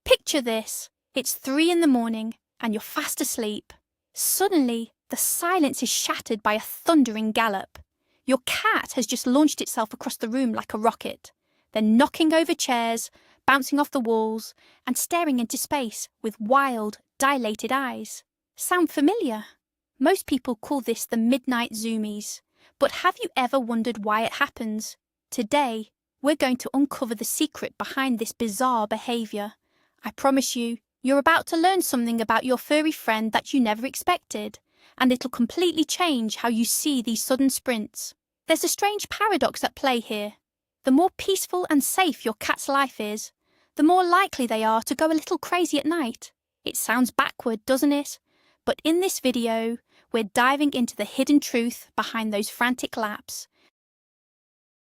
Picture this. It's 3 in the morning and you're fast asleep. Suddenly, the silence is shattered by a thundering gallop. Your cat has just launched itself across the room like a rocket, then knocking over chairs, bouncing off the walls, and staring into space with wild, dilated eyes. Sound familiar? Most people call this the midnight zoomies, but have you ever wondered why it happens? Today, we're going to uncover the secret behind this bizarre behaviour. I promise you, you're about to learn something about your furry friend that you never expected, and it'll completely change how you see these sudden sprints. There's a strange paradox at play here. The more peaceful and safe your cat's life is, the more likely they are to go a little crazy at night. It sounds backward, doesn't it? But in this video, we're diving into the hidden truth behind those frantic laps.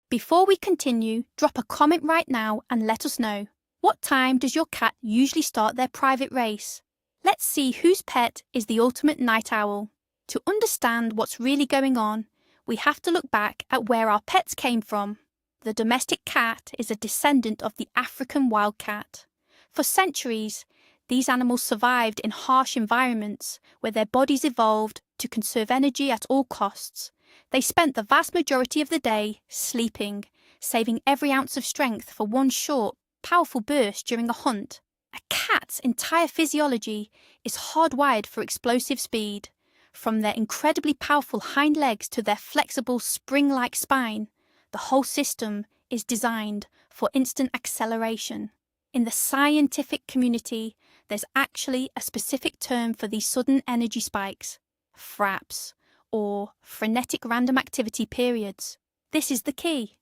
Before we continue, drop a comment right now and let us know. What time does your cat usually start their private race? Let's see whose pet is the ultimate night owl. To understand what's really going on, we have to look back at where our pets came from. The domestic cat is a descendant of the African wildcat. For centuries, these animals survived in harsh environments where their bodies evolved to conserve energy at all costs. They spent the vast majority of the day sleeping, saving every ounce of strength for one short, powerful burst during a hunt. A cat's entire physiology is hardwired for explosive speed. From their incredibly powerful hind legs to their flexible spring-like spine, the whole system is designed for instant acceleration. In the scientific community, there's actually a specific term for these sudden energy spikes: FRAPs, or Frenetic Random Activity Periods. This is the key.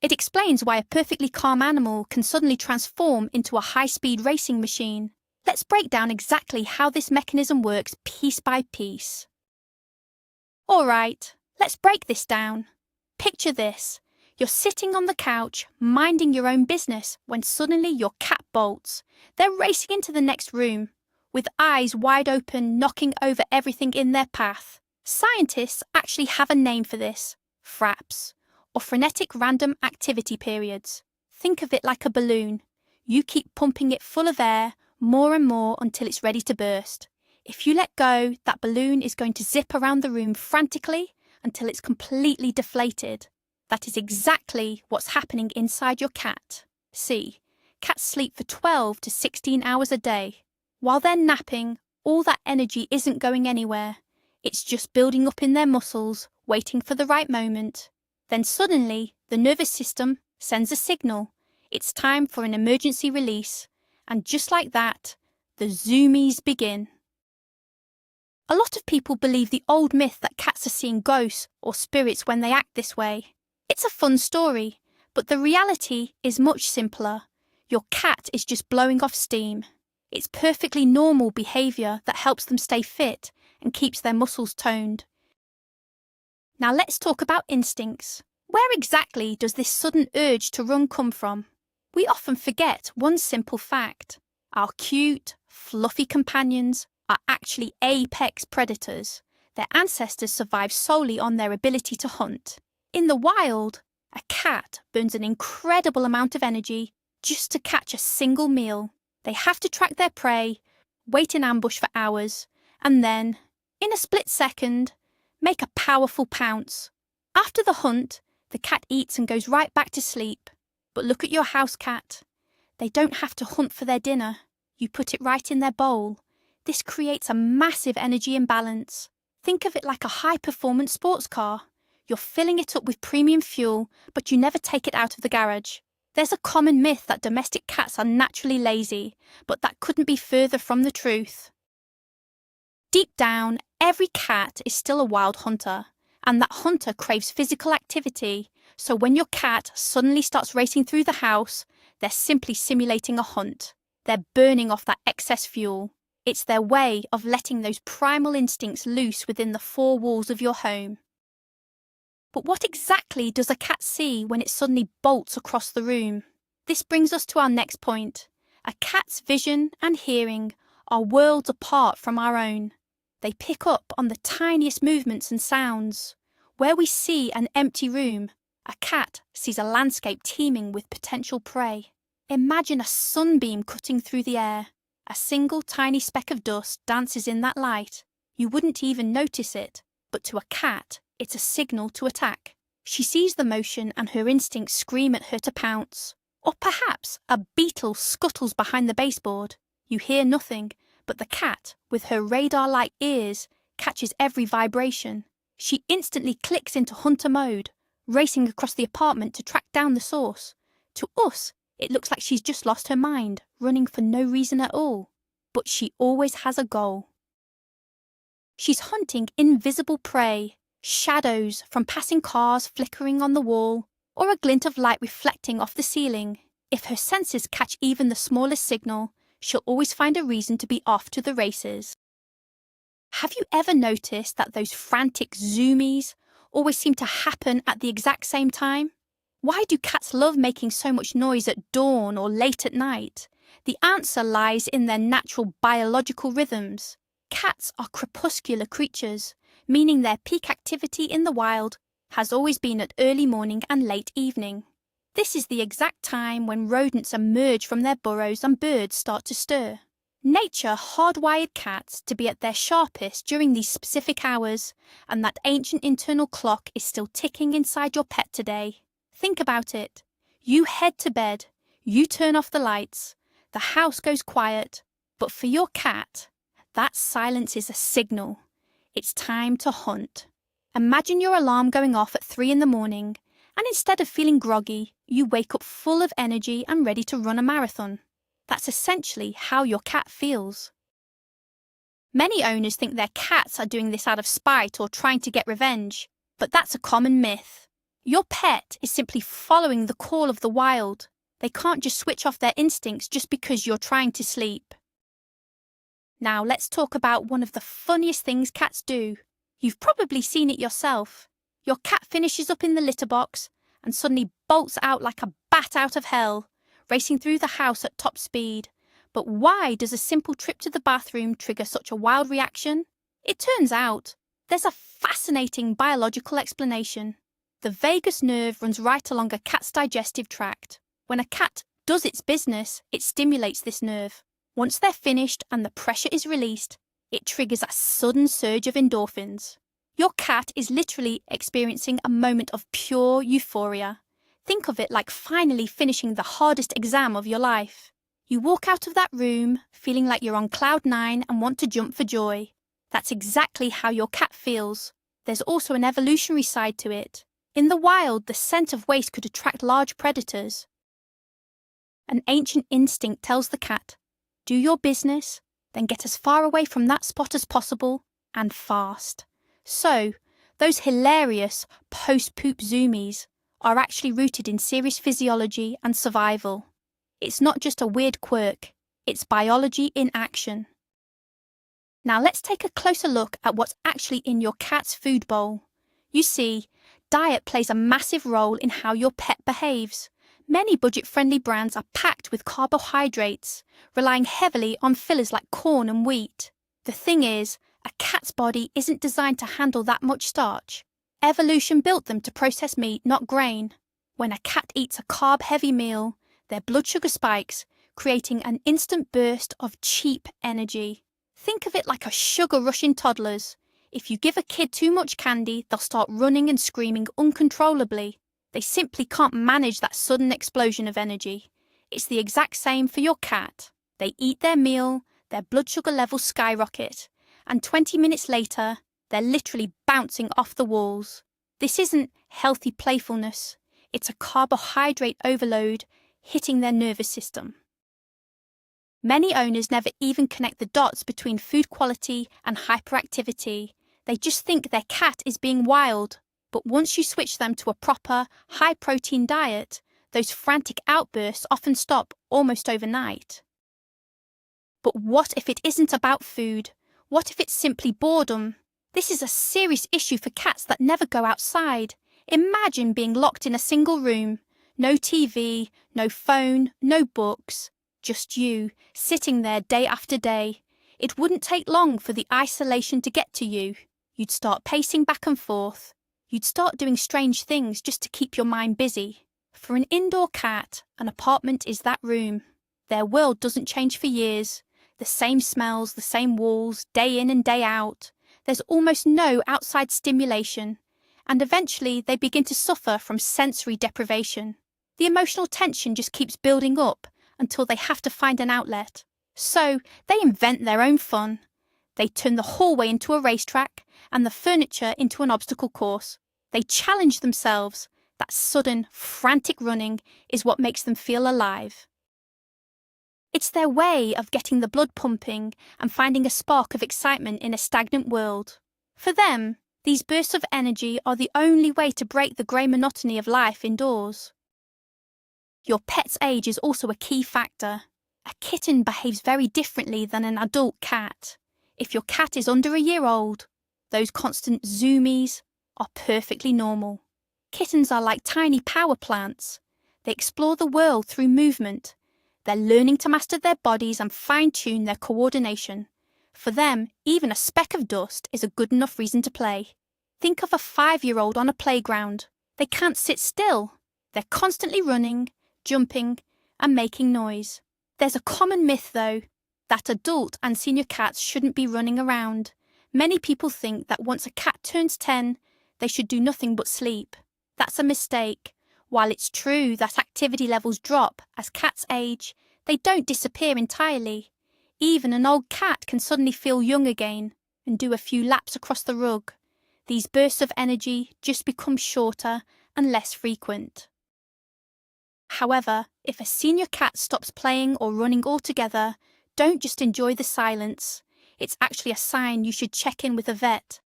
It explains why a perfectly calm animal can suddenly transform into a high-speed racing machine. Let's break down exactly how this mechanism works piece by piece. All right, let's break this down. Picture this. You're sitting on the couch, minding your own business, when suddenly your cat bolts. They're racing into the next room, with eyes wide open, knocking over everything in their path. Scientists actually have a name for this: FRAPs, or Frenetic Random Activity Periods. Think of it like a balloon. You keep pumping it full of air, more and more, until it's ready to burst. If you let go, that balloon is going to zip around the room frantically until it's completely deflated. That is exactly what's happening inside your cat. See, cats sleep for 12 to 16 hours a day. While they're napping, all that energy isn't going anywhere. It's just building up in their muscles, waiting for the right moment. Then suddenly, the nervous system sends a signal. It's time for an emergency release. And just like that, the zoomies begin. A lot of people believe the old myth that cats are seeing ghosts or spirits when they act this way. It's a fun story, but the reality is much simpler. Your cat is just blowing off steam. It's perfectly normal behaviour that helps them stay fit and keeps their muscles toned. Now let's talk about instincts. Where exactly does this sudden urge to run come from? We often forget one simple fact. Our cute, fluffy companions are actually apex predators. Their ancestors survived solely on their ability to hunt. In the wild, a cat burns an incredible amount of energy just to catch a single meal. They have to track their prey, wait in ambush for hours, and then, in a split second, make a powerful pounce. After the hunt, the cat eats and goes right back to sleep. But look at your house cat. They don't have to hunt for their dinner. You put it right in their bowl. This creates a massive energy imbalance. Think of it like a high-performance sports car. You're filling it up with premium fuel, but you never take it out of the garage. There's a common myth that domestic cats are naturally lazy, but that couldn't be further from the truth. Deep down, every cat is still a wild hunter, and that hunter craves physical activity. So when your cat suddenly starts racing through the house, they're simply simulating a hunt. They're burning off that excess fuel. It's their way of letting those primal instincts loose within the four walls of your home. But what exactly does a cat see when it suddenly bolts across the room? This brings us to our next point. A cat's vision and hearing are worlds apart from our own. They pick up on the tiniest movements and sounds. Where we see an empty room, a cat sees a landscape teeming with potential prey. Imagine a sunbeam cutting through the air. A single tiny speck of dust dances in that light. You wouldn't even notice it, but to a cat, it's a signal to attack. She sees the motion and her instincts scream at her to pounce. Or perhaps a beetle scuttles behind the baseboard. You hear nothing, but the cat, with her radar-like ears, catches every vibration. She instantly clicks into hunter mode, racing across the apartment to track down the source. To us, it looks like she's just lost her mind, running for no reason at all. But she always has a goal. She's hunting invisible prey, shadows from passing cars flickering on the wall, or a glint of light reflecting off the ceiling. If her senses catch even the smallest signal, she'll always find a reason to be off to the races. Have you ever noticed that those frantic zoomies always seem to happen at the exact same time? Why do cats love making so much noise at dawn or late at night? The answer lies in their natural biological rhythms. Cats are crepuscular creatures, meaning their peak activity in the wild has always been at early morning and late evening. This is the exact time when rodents emerge from their burrows and birds start to stir. Nature hardwired cats to be at their sharpest during these specific hours, and that ancient internal clock is still ticking inside your pet today. Think about it. You head to bed, you turn off the lights, the house goes quiet, but for your cat, that silence is a signal. It's time to hunt. Imagine your alarm going off at 3 in the morning, and instead of feeling groggy, you wake up full of energy and ready to run a marathon. That's essentially how your cat feels. Many owners think their cats are doing this out of spite or trying to get revenge, but that's a common myth. Your pet is simply following the call of the wild. They can't just switch off their instincts just because you're trying to sleep. Now let's talk about one of the funniest things cats do. You've probably seen it yourself. Your cat finishes up in the litter box and suddenly bolts out like a bat out of hell, racing through the house at top speed. But why does a simple trip to the bathroom trigger such a wild reaction? It turns out there's a fascinating biological explanation. The vagus nerve runs right along a cat's digestive tract. When a cat does its business, it stimulates this nerve. Once they're finished and the pressure is released, it triggers a sudden surge of endorphins. Your cat is literally experiencing a moment of pure euphoria. Think of it like finally finishing the hardest exam of your life. You walk out of that room feeling like you're on cloud 9 and want to jump for joy. That's exactly how your cat feels. There's also an evolutionary side to it. In the wild, the scent of waste could attract large predators. An ancient instinct tells the cat, do your business, then get as far away from that spot as possible, and fast. So, those hilarious post-poop zoomies are actually rooted in serious physiology and survival. It's not just a weird quirk, it's biology in action. Now let's take a closer look at what's actually in your cat's food bowl. You see, diet plays a massive role in how your pet behaves. Many budget-friendly brands are packed with carbohydrates, relying heavily on fillers like corn and wheat. The thing is, a cat's body isn't designed to handle that much starch. Evolution built them to process meat, not grain. When a cat eats a carb-heavy meal, their blood sugar spikes, creating an instant burst of cheap energy. Think of it like a sugar rush in toddlers. If you give a kid too much candy, they'll start running and screaming uncontrollably. They simply can't manage that sudden explosion of energy. It's the exact same for your cat. They eat their meal, their blood sugar levels skyrocket, and 20 minutes later, they're literally bouncing off the walls. This isn't healthy playfulness. It's a carbohydrate overload hitting their nervous system. Many owners never even connect the dots between food quality and hyperactivity. They just think their cat is being wild. But once you switch them to a proper, high-protein diet, those frantic outbursts often stop almost overnight. But what if it isn't about food? What if it's simply boredom? This is a serious issue for cats that never go outside. Imagine being locked in a single room. No TV, no phone, no books. Just you, sitting there day after day. It wouldn't take long for the isolation to get to you. You'd start pacing back and forth. You'd start doing strange things just to keep your mind busy. For an indoor cat, an apartment is that room. Their world doesn't change for years. The same smells, the same walls, day in and day out. There's almost no outside stimulation, and eventually they begin to suffer from sensory deprivation. The emotional tension just keeps building up until they have to find an outlet. So they invent their own fun. They turn the hallway into a racetrack and the furniture into an obstacle course. They challenge themselves. That sudden, frantic running is what makes them feel alive. It's their way of getting the blood pumping and finding a spark of excitement in a stagnant world. For them, these bursts of energy are the only way to break the grey monotony of life indoors. Your pet's age is also a key factor. A kitten behaves very differently than an adult cat. If your cat is under a year old, those constant zoomies are perfectly normal. Kittens are like tiny power plants. They explore the world through movement. They're learning to master their bodies and fine-tune their coordination. For them, even a speck of dust is a good enough reason to play. Think of a 5-year-old on a playground. They can't sit still. They're constantly running, jumping, and making noise. There's a common myth, though, that adult and senior cats shouldn't be running around. Many people think that once a cat turns 10, they should do nothing but sleep. That's a mistake. While it's true that activity levels drop as cats age, they don't disappear entirely. Even an old cat can suddenly feel young again and do a few laps across the rug. These bursts of energy just become shorter and less frequent. However, if a senior cat stops playing or running altogether, don't just enjoy the silence. It's actually a sign you should check in with a vet.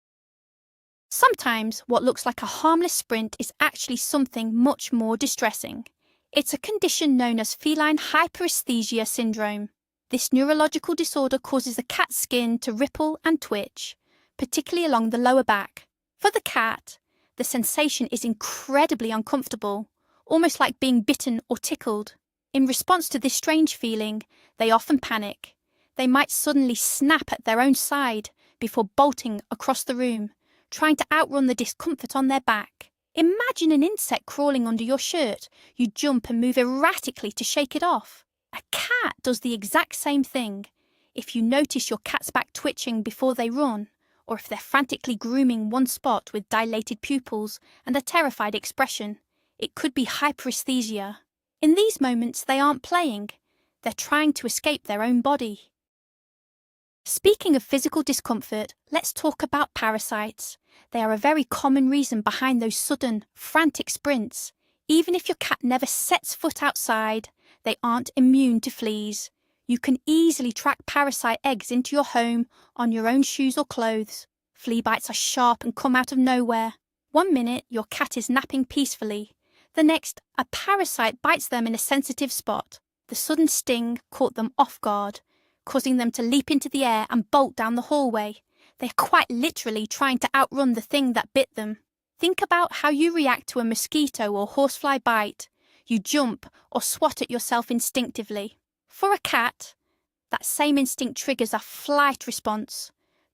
Sometimes what looks like a harmless sprint is actually something much more distressing. It's a condition known as feline hyperactive syndrome. This neurological disorder causes the cat's skin to ripple and twitch, particularly along the lower back. For the cat, the sensation is incredibly uncomfortable, almost like being bitten or tickled. In response to this strange feeling, they often panic. They might suddenly snap at their own side before bolting across the room, trying to outrun the discomfort on their back. Imagine an insect crawling under your shirt. You jump and move erratically to shake it off. A cat does the exact same thing. If you notice your cat's back twitching before they run, or if they're frantically grooming one spot with dilated pupils and a terrified expression, it could be hyperesthesia. In these moments, they aren't playing. They're trying to escape their own body. Speaking of physical discomfort, let's talk about parasites. They are a very common reason behind those sudden, frantic sprints. Even if your cat never sets foot outside, they aren't immune to fleas. You can easily track parasite eggs into your home on your own shoes or clothes. Flea bites are sharp and come out of nowhere. One minute, your cat is napping peacefully. The next, a parasite bites them in a sensitive spot. The sudden sting caught them off guard, causing them to leap into the air and bolt down the hallway. They are quite literally trying to outrun the thing that bit them. Think about how you react to a mosquito or horsefly bite. You jump or swat at yourself instinctively. For a cat, that same instinct triggers a flight response.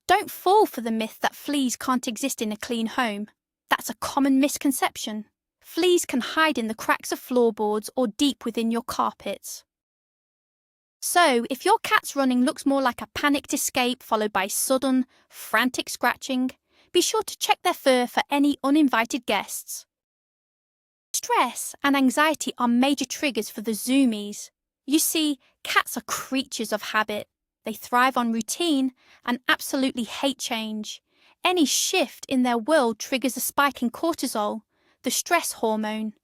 Don't fall for the myth that fleas can't exist in a clean home. That's a common misconception. Fleas can hide in the cracks of floorboards or deep within your carpets. So, if your cat's running looks more like a panicked escape followed by sudden, frantic scratching, be sure to check their fur for any uninvited guests. Stress and anxiety are major triggers for the zoomies. You see, cats are creatures of habit. They thrive on routine and absolutely hate change. Any shift in their world triggers a spike in cortisol, the stress hormone.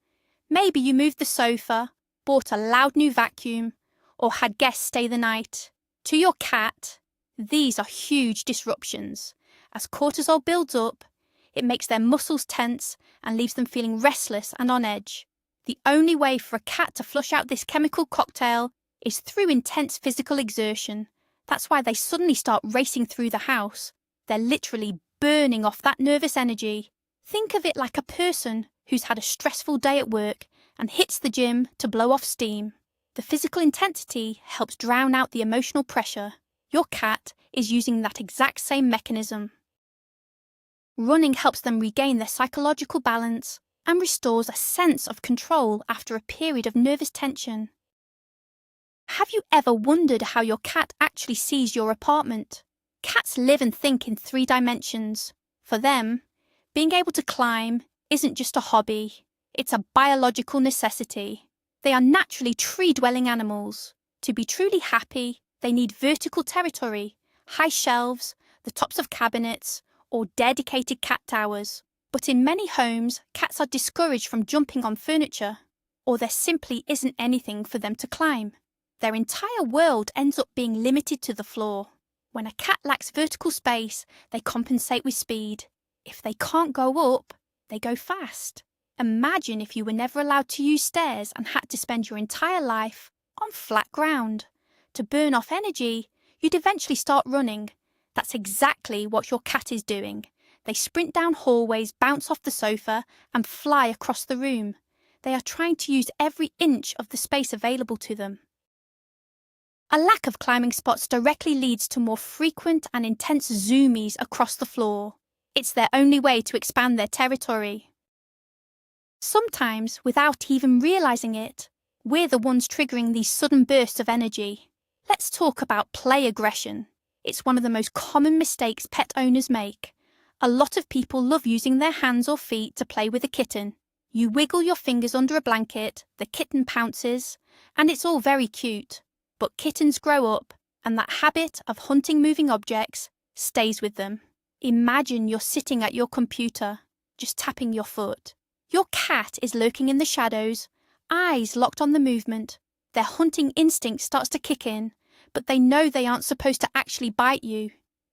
Maybe you moved the sofa, bought a loud new vacuum, or had guests stay the night. To your cat, these are huge disruptions. As cortisol builds up, it makes their muscles tense and leaves them feeling restless and on edge. The only way for a cat to flush out this chemical cocktail is through intense physical exertion. That's why they suddenly start racing through the house. They're literally burning off that nervous energy. Think of it like a person who's had a stressful day at work and hits the gym to blow off steam. The physical intensity helps drown out the emotional pressure. Your cat is using that exact same mechanism. Running helps them regain their psychological balance. and restores a sense of control after a period of nervous tension. Have you ever wondered how your cat actually sees your apartment? Cats live and think in 3 dimensions. For them, being able to climb isn't just a hobby, it's a biological necessity. They are naturally tree-dwelling animals. To be truly happy, they need vertical territory, high shelves, the tops of cabinets, or dedicated cat towers. But in many homes, cats are discouraged from jumping on furniture, or there simply isn't anything for them to climb. Their entire world ends up being limited to the floor. When a cat lacks vertical space, they compensate with speed. If they can't go up, they go fast. Imagine if you were never allowed to use stairs and had to spend your entire life on flat ground. To burn off energy, you'd eventually start running. That's exactly what your cat is doing. They sprint down hallways, bounce off the sofa, and fly across the room. They are trying to use every inch of the space available to them. A lack of climbing spots directly leads to more frequent and intense zoomies across the floor. It's their only way to expand their territory. Sometimes, without even realizing it, we're the ones triggering these sudden bursts of energy. Let's talk about play aggression. It's one of the most common mistakes pet owners make. A lot of people love using their hands or feet to play with a kitten. You wiggle your fingers under a blanket, the kitten pounces, and it's all very cute. But kittens grow up, and that habit of hunting moving objects stays with them. Imagine you're sitting at your computer, just tapping your foot. Your cat is lurking in the shadows, eyes locked on the movement. Their hunting instinct starts to kick in, but they know they aren't supposed to actually bite you.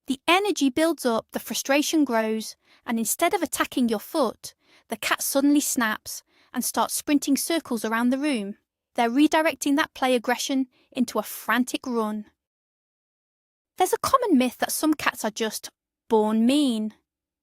The energy builds up, the frustration grows, and instead of attacking your foot, the cat suddenly snaps and starts sprinting circles around the room. They're redirecting that play aggression into a frantic run. There's a common myth that some cats are just born mean,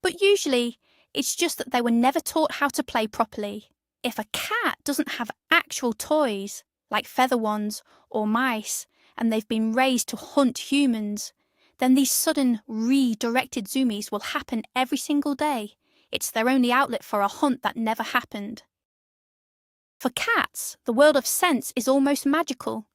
but usually it's just that they were never taught how to play properly. If a cat doesn't have actual toys, like feather wands or mice, and they've been raised to hunt humans, then these sudden redirected zoomies will happen every single day. It's their only outlet for a hunt that never happened. For cats, the world of scents is almost magical.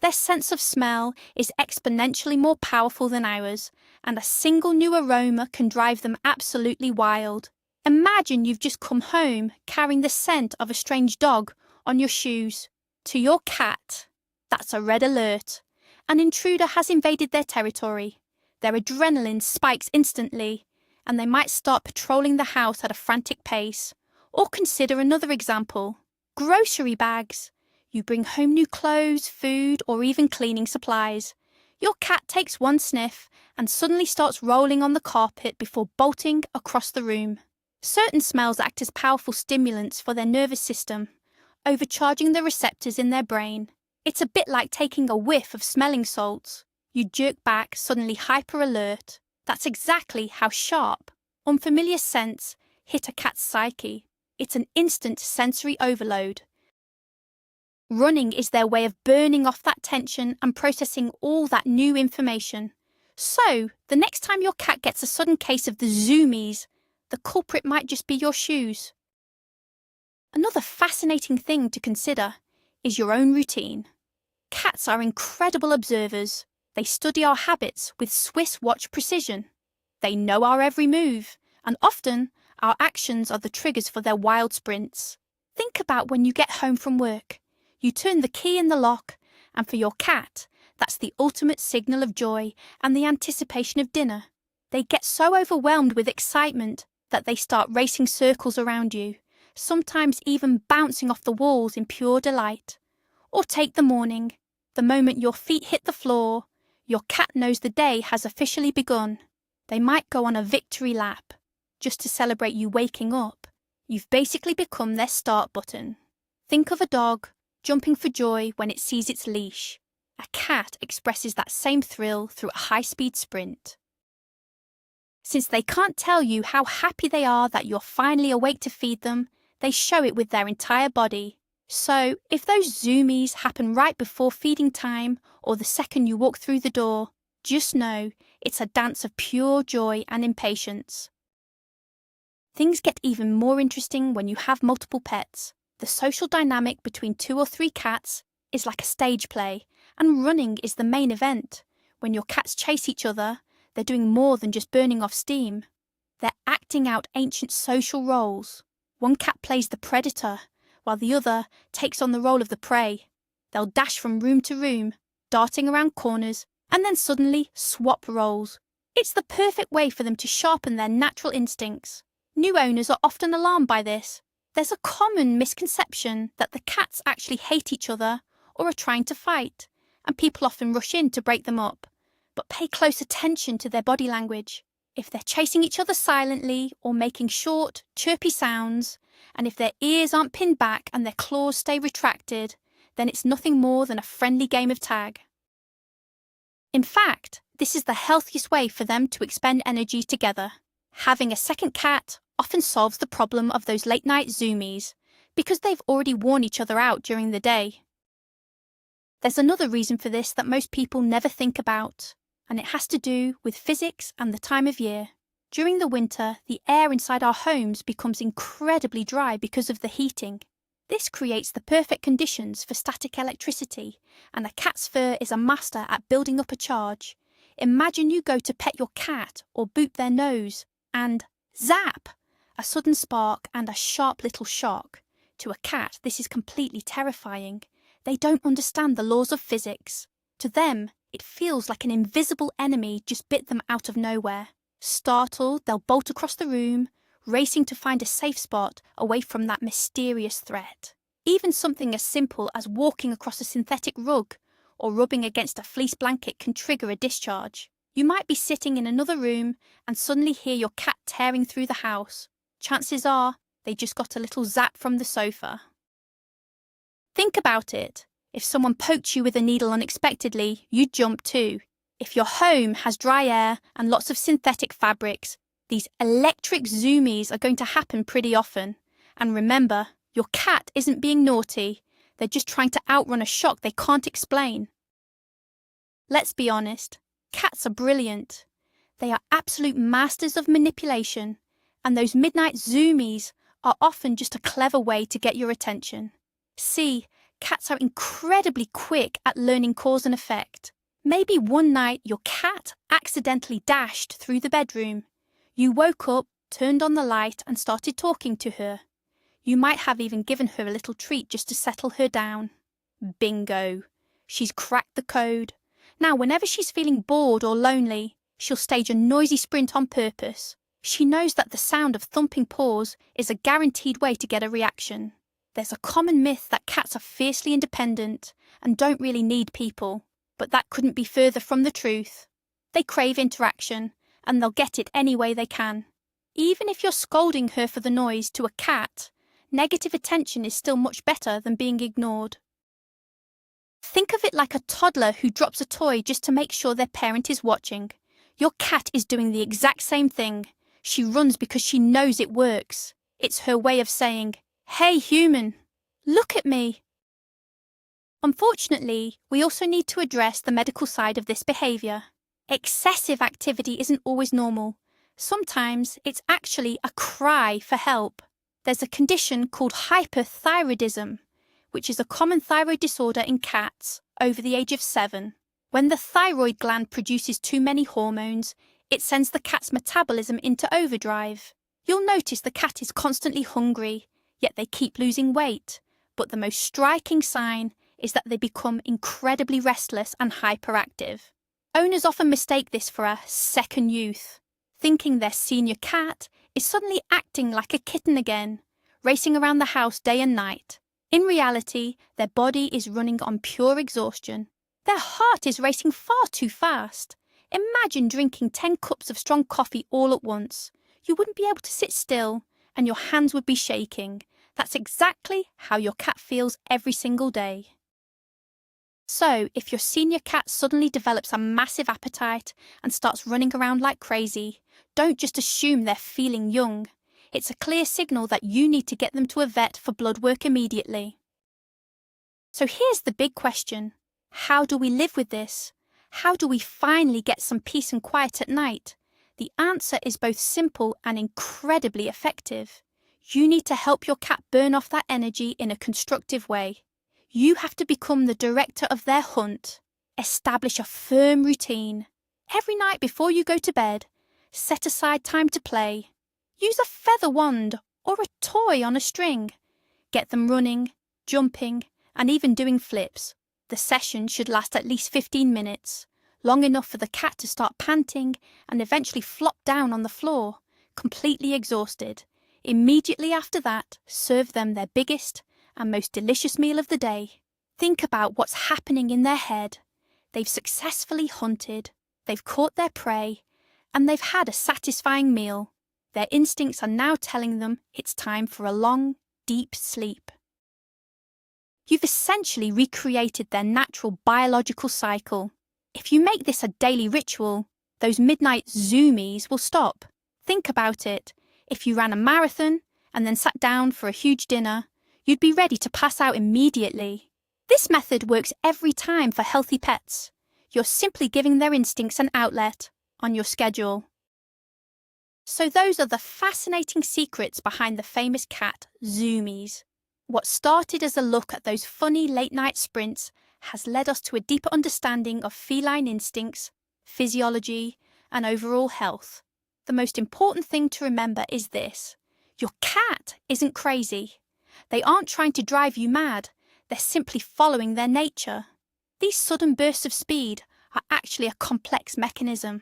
Their sense of smell is exponentially more powerful than ours, and a single new aroma can drive them absolutely wild. Imagine you've just come home carrying the scent of a strange dog on your shoes. To your cat, that's a red alert. An intruder has invaded their territory. Their adrenaline spikes instantly, and they might start patrolling the house at a frantic pace. Or consider another example. Grocery bags. You bring home new clothes, food, or even cleaning supplies. Your cat takes one sniff and suddenly starts rolling on the carpet before bolting across the room. Certain smells act as powerful stimulants for their nervous system, overcharging the receptors in their brain. It's a bit like taking a whiff of smelling salts. You jerk back, suddenly hyper-alert. That's exactly how sharp, unfamiliar scents hit a cat's psyche. It's an instant sensory overload. Running is their way of burning off that tension and processing all that new information. So, the next time your cat gets a sudden case of the zoomies, the culprit might just be your shoes. Another fascinating thing to consider is your own routine. Cats are incredible observers. They study our habits with Swiss watch precision. They know our every move, and often our actions are the triggers for their wild sprints. Think about when you get home from work. You turn the key in the lock, and for your cat, that's the ultimate signal of joy and the anticipation of dinner. They get so overwhelmed with excitement that they start racing circles around you, sometimes even bouncing off the walls in pure delight. Or take the morning. The moment your feet hit the floor, your cat knows the day has officially begun. They might go on a victory lap, just to celebrate you waking up. You've basically become their start button. Think of a dog jumping for joy when it sees its leash. A cat expresses that same thrill through a high-speed sprint. Since they can't tell you how happy they are that you're finally awake to feed them, they show it with their entire body. So, if those zoomies happen right before feeding time or the second you walk through the door, just know it's a dance of pure joy and impatience. Things get even more interesting when you have multiple pets. The social dynamic between 2 or 3 cats is like a stage play, and running is the main event. When your cats chase each other, they're doing more than just burning off steam. They're acting out ancient social roles. One cat plays the predator, while the other takes on the role of the prey. They'll dash from room to room, darting around corners, and then suddenly swap roles. It's the perfect way for them to sharpen their natural instincts. New owners are often alarmed by this. There's a common misconception that the cats actually hate each other or are trying to fight, and people often rush in to break them up. But pay close attention to their body language. If they're chasing each other silently or making short, chirpy sounds, and if their ears aren't pinned back and their claws stay retracted, then it's nothing more than a friendly game of tag. In fact, this is the healthiest way for them to expend energy together. Having a second cat often solves the problem of those late-night zoomies because they've already worn each other out during the day. There's another reason for this that most people never think about, and it has to do with physics and the time of year. During the winter, the air inside our homes becomes incredibly dry because of the heating. This creates the perfect conditions for static electricity, and a cat's fur is a master at building up a charge. Imagine you go to pet your cat or boot their nose, and zap! A sudden spark and a sharp little shock. To a cat, this is completely terrifying. They don't understand the laws of physics. To them, it feels like an invisible enemy just bit them out of nowhere. Startled, they'll bolt across the room, racing to find a safe spot away from that mysterious threat. Even something as simple as walking across a synthetic rug or rubbing against a fleece blanket can trigger a discharge. You might be sitting in another room and suddenly hear your cat tearing through the house. Chances are they just got a little zap from the sofa. Think about it. If someone poked you with a needle unexpectedly, you'd jump too. If your home has dry air and lots of synthetic fabrics, these electric zoomies are going to happen pretty often. And remember, your cat isn't being naughty. They're just trying to outrun a shock they can't explain. Let's be honest, cats are brilliant. They are absolute masters of manipulation, and those midnight zoomies are often just a clever way to get your attention. See, cats are incredibly quick at learning cause and effect. Maybe one night your cat accidentally dashed through the bedroom. You woke up, turned on the light and started talking to her. You might have even given her a little treat just to settle her down. Bingo! She's cracked the code. Now, whenever she's feeling bored or lonely, she'll stage a noisy sprint on purpose. She knows that the sound of thumping paws is a guaranteed way to get a reaction. There's a common myth that cats are fiercely independent and don't really need people, but that couldn't be further from the truth. They crave interaction, and they'll get it any way they can. Even if you're scolding her for the noise to a cat, negative attention is still much better than being ignored. Think of it like a toddler who drops a toy just to make sure their parent is watching. Your cat is doing the exact same thing. She runs because she knows it works. It's her way of saying, "Hey human, look at me." Unfortunately, we also need to address the medical side of this behaviour. Excessive activity isn't always normal. Sometimes it's actually a cry for help. There's a condition called hyperthyroidism, which is a common thyroid disorder in cats over the age of 7. When the thyroid gland produces too many hormones, it sends the cat's metabolism into overdrive. You'll notice the cat is constantly hungry, yet they keep losing weight. But the most striking sign is that they become incredibly restless and hyperactive. Owners often mistake this for a second youth, thinking their senior cat is suddenly acting like a kitten again, racing around the house day and night. In reality, their body is running on pure exhaustion. Their heart is racing far too fast. Imagine drinking 10 cups of strong coffee all at once. You wouldn't be able to sit still, and your hands would be shaking. That's exactly how your cat feels every single day. So, if your senior cat suddenly develops a massive appetite and starts running around like crazy, don't just assume they're feeling young. It's a clear signal that you need to get them to a vet for blood work immediately. So here's the big question. How do we live with this? How do we finally get some peace and quiet at night? The answer is both simple and incredibly effective. You need to help your cat burn off that energy in a constructive way. You have to become the director of their hunt. Establish a firm routine. Every night before you go to bed, set aside time to play. Use a feather wand or a toy on a string. Get them running, jumping, and even doing flips. The session should last at least 15 minutes, long enough for the cat to start panting and eventually flop down on the floor, completely exhausted. Immediately after that, serve them their biggest and most delicious meal of the day. Think about what's happening in their head. They've successfully hunted, they've caught their prey, and they've had a satisfying meal. Their instincts are now telling them it's time for a long, deep sleep. You've essentially recreated their natural biological cycle. If you make this a daily ritual, those midnight zoomies will stop. Think about it. If you ran a marathon and then sat down for a huge dinner, you'd be ready to pass out immediately. This method works every time for healthy pets. You're simply giving their instincts an outlet on your schedule. So those are the fascinating secrets behind the famous cat, zoomies. What started as a look at those funny late-night sprints has led us to a deeper understanding of feline instincts, physiology, and overall health. The most important thing to remember is this: your cat isn't crazy. They aren't trying to drive you mad. They're simply following their nature. These sudden bursts of speed are actually a complex mechanism.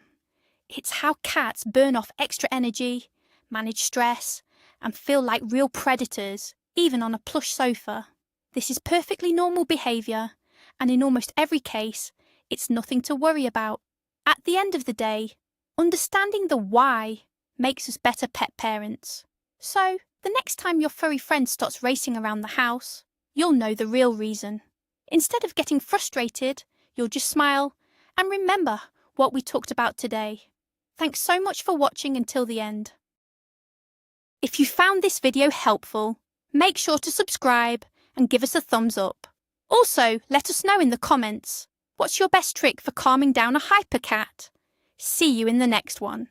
It's how cats burn off extra energy, manage stress, and feel like real predators, even on a plush sofa. This is perfectly normal behaviour, and in almost every case, it's nothing to worry about. At the end of the day, understanding the why makes us better pet parents. So, the next time your furry friend starts racing around the house, you'll know the real reason. Instead of getting frustrated, you'll just smile and remember what we talked about today. Thanks so much for watching until the end. If you found this video helpful, make sure to subscribe and give us a thumbs up. Also, let us know in the comments, what's your best trick for calming down a hyper cat? See you in the next one.